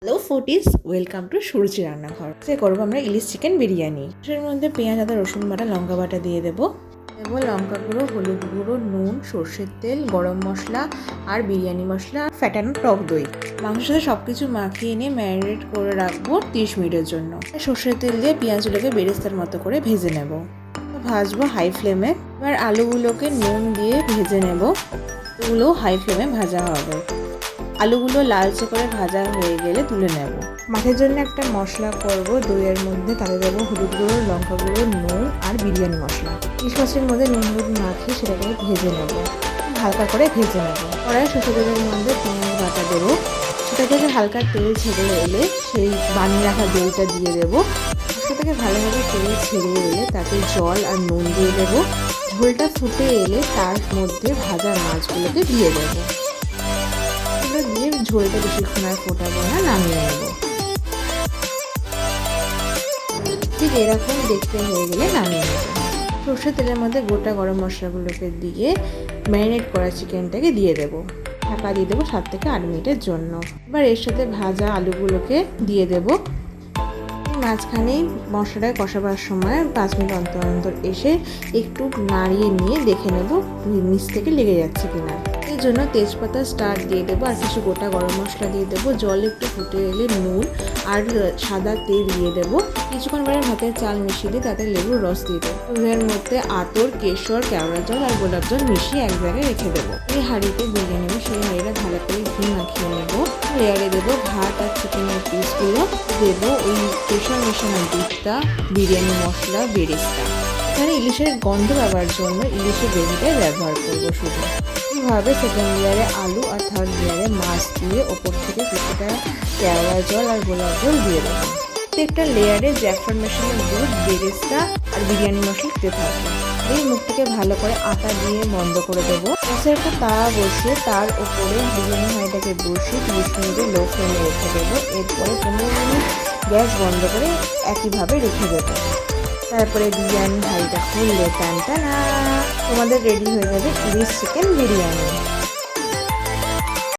Hello foodies, welcome to সুরুচি রান্নাঘর। করবো আমরা ইলিশ চিকেন বিরিয়ানি। এর মধ্যে পেঁয়াজ, আদা, রসুন বাটা, লঙ্কা বাটা দিয়ে দেবো। লঙ্কা গুঁড়ো, হলুদ গুঁড়ো, নুন, সর্ষের তেল, গরম মশলা আর বিরিয়ানি মশলা, ফ্যাটানো টক দই। মাংসের সাথে সবকিছু মাখিয়ে নিয়ে ম্যারিনেট করে রাখবো 30 মিনিটের জন্য। সর্ষের তেল দিয়ে পেঁয়াজগুলোকে বেরেস্তার মতো করে ভেজে নেব। ভাজবো হাই ফ্লেমে। এবার আলুগুলোকে নুন দিয়ে ভেজে নেব। এগুলো হাই ফ্লেমে ভাজা হবে। আলুগুলো লালচে করে ভাজা হয়ে গেলে তুলে নেব। মাছের জন্য একটা মশলা করব দইয়ের মধ্যে। তাতে দেবো হলুদ গুঁড়ো, লঙ্কা গুঁড়ো, নুন আর বিরিয়ানি মশলা। ইলিশ মাছের মধ্যে নুন হলুদ মাখিয়ে সেটাকে ভেজে নেব, হালকা করে ভেজে নেব। কড়াই সর্ষে তেলের মধ্যে পেঁয়াজ বাটা দেবো। সেটা থেকে হালকা তেল ছেড়ে এলে সেই বানিয়ে রাখা দইটা দিয়ে দেবো। সেটা থেকে ভালোভাবে তেল ছেড়ে এলে তাতে জল আর নুন দিয়ে দেবো। ঝোলটা ফুটে এলে তার মধ্যে ভাজা মাছগুলোকে দিয়ে দেবো। দিয়ে ঝোলটা বেশিক্ষণ আর ফোটাবো না, নামিয়ে নেব। ঠিক এরকম দেখতে হয়ে গেলে নামিয়ে নেব। সর্ষের তেলের মধ্যে গোটা গরম মশলাগুলোকে দিয়ে ম্যারিনেট করা চিকেনটাকে দিয়ে দেবো। ঢাকা দিয়ে দেবো 7 থেকে 8 মিনিটের জন্য। এবার এর সাথে ভাজা আলুগুলোকে দিয়ে দেবো। মাঝখানেই মশলাটা কষাবার সময় 5 মিনিট অন্তর অন্তর এসে একটু নাড়িয়ে নিয়ে দেখে নেব নিচ থেকে লেগে যাচ্ছে কিনা। এর জন্য তেজপাতা স্টার দিয়ে দেবো আর কিছু গোটা গরম মশলা দিয়ে দেবো। জল একটু ফুটে এলে নুন আর সাদা তেল দিয়ে দেবো। কিছুক্ষণ পরে ভাতের চাল মিশিয়ে দিয়ে তাতে লেবুর রস দিয়ে দেবো। এর মধ্যে আতর, কেশর, কেওড়া জল আর গোলাপ জল মিশিয়ে এক জায়গায় রেখে দেবো। এই হাঁড়িতে ভেজে নেবো। সেই হাঁড়িটা ভালো করে ঘি মাখিয়ে নেবো। লেয়ারে দেবো ভাত আর চিকেনের পিসগুলো, দেবো ওই কেশর মেশানো দুধটা, বিরিয়ানি মশলা, বেরেস্তা। এখানে ইলিশের গন্ধ পাওয়ার জন্য ইলিশের গ্রেভিটাই ব্যবহার করবো শুধু। এইভাবে সেকেন্ড লেয়ারে আলু আর থার্ড লেয়ারে মাছ দিয়ে ওপর থেকে কিছুটা কেওড়া জল আর গোলাপ জল দিয়ে দেবো। প্রত্যেকটা লেয়ারে জ্যাফরান মেশানো দুধ, বেরেস্তা আর বিরিয়ানি মশলা দিতে থাকবো। এই মুখটাকে ভালো করে আটা দিয়ে বন্ধ করে দেবো। গ্যাসের একটা তাওয়া বসিয়ে তার উপরে বিরিয়ানি হাঁড়িটাকে বসিয়ে 30 মিনিটে লো ফ্লেমে রেখে দেবো। এরপরে 15 মিনিট গ্যাস বন্ধ করে একইভাবে রেখে দেবো। তারপরে বিরিয়ানি হাঁড়িটা খুললে টানটানা তোমাদের রেডি হয়ে যাবে ইলিশ চিকেন বিরিয়ানি।